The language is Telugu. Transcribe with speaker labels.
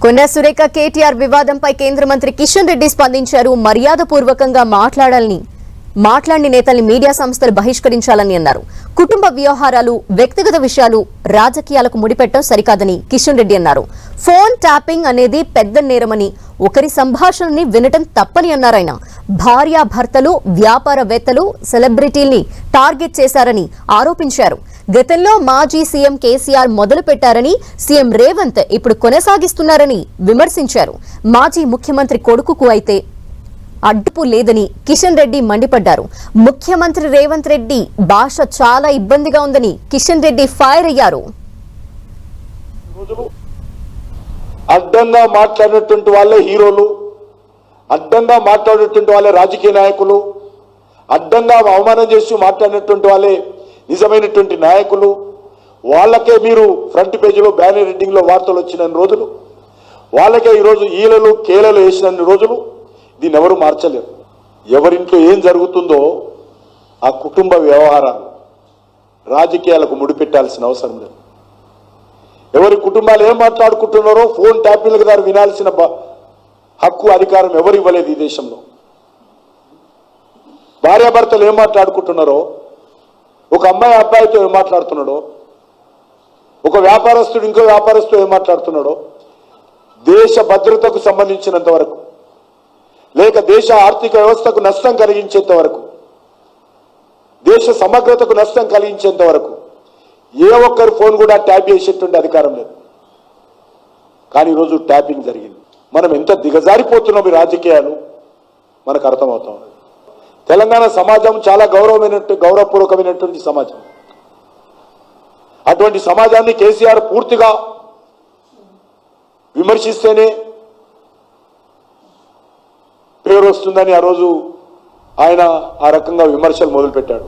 Speaker 1: కొండా సురేఖ కేటీఆర్ వివాదంపై కేంద్ర మంత్రి కిషన్ రెడ్డి స్పందించారు. మర్యాదపూర్వకంగా మాట్లాడిన నేతల్ని మీడియా సంస్థలు బహిష్కరించాలని అన్నారు. కుటుంబ వ్యవహారాలు, వ్యక్తిగత విషయాలు రాజకీయాలకు ముడిపెట్టడం సరికాదని కిషన్ రెడ్డి అన్నారు. ఫోన్ ట్యాపింగ్ అనేది పెద్ద నేరమని, ఒకరి సంభాషణని వినటం తప్పని అన్నారు ఆయన. భార్యాభర్తలు, వ్యాపారవేత్తలు, సెలబ్రిటీల్ని టార్గెట్ చేశారని ఆరోపించారు. గతంలో మాజీ సీఎం కేసీఆర్ మొదలు పెట్టారని, సీఎం రేవంత్ ఇప్పుడు కొనసాగిస్తున్నారని విమర్శించారు. మాజీ ముఖ్యమంత్రి కొడుకుకు అయితే అడ్డుపు లేదని కిషన్ రెడ్డి మండిపడ్డారు. ముఖ్యమంత్రి రేవంత్ రెడ్డి భాష చాలా ఇబ్బందిగా ఉందని కిషన్ రెడ్డి ఫైర్ అయ్యారు.
Speaker 2: అడ్డంగా మాట్లాడినటువంటి వాళ్ళే హీరోలు, అడ్డంగా మాట్లాడినటువంటి వాళ్ళే రాజకీయ నాయకులు, అడ్డంగా అవమానం చేసి మాట్లాడినటువంటి వాళ్ళే నిజమైనటువంటి నాయకులు. వాళ్ళకే మీరు ఫ్రంట్ పేజీలో బ్యానర్ హెడ్డింగ్ లో వార్తలు వచ్చిన రోజులు, వాళ్ళకే ఈరోజు ఈలలు కేలలు వేసిన రోజులు. దీన్ని ఎవరు మార్చలేరు. ఎవరింట్లో ఏం జరుగుతుందో ఆ కుటుంబ వ్యవహారాలు రాజకీయాలకు ముడిపెట్టాల్సిన అవసరం లేదు. ఎవరి కుటుంబాలు ఏం మాట్లాడుకుంటున్నారో ఫోన్ ట్యాపింగ్ గారు వినాల్సిన హక్కు, అధికారం ఎవరు ఇవ్వలేదు ఈ దేశంలో. భార్యాభర్తలు ఏం మాట్లాడుకుంటున్నారో, ఒక అమ్మాయి అబ్బాయితో ఏం మాట్లాడుతున్నాడో, ఒక వ్యాపారస్తుడు ఇంకో వ్యాపారస్తుడు ఏం మాట్లాడుతున్నాడో, దేశ భద్రతకు సంబంధించినంత వరకు, లేక దేశ ఆర్థిక వ్యవస్థకు నష్టం కలిగించేంత వరకు, దేశ సమగ్రతకు నష్టం కలిగించేంత వరకు ఏ ఒక్కరి ఫోన్ కూడా ట్యాప్ చేసేటువంటి అధికారం లేదు. కానీ ఈరోజు ట్యాపింగ్ జరిగింది. మనం ఎంత దిగజారిపోతున్నాం ఈ రాజకీయాలు మనకు అర్థమవుతాం. తెలంగాణ సమాజం చాలా గౌరవపూర్వకమైనటువంటి సమాజం. అటువంటి సమాజాన్ని కేసీఆర్ పూర్తిగా విమర్శిస్తేనే పేరు వస్తుందని ఆ రోజు ఆయన ఆ రకంగా విమర్శలు మొదలుపెట్టాడు.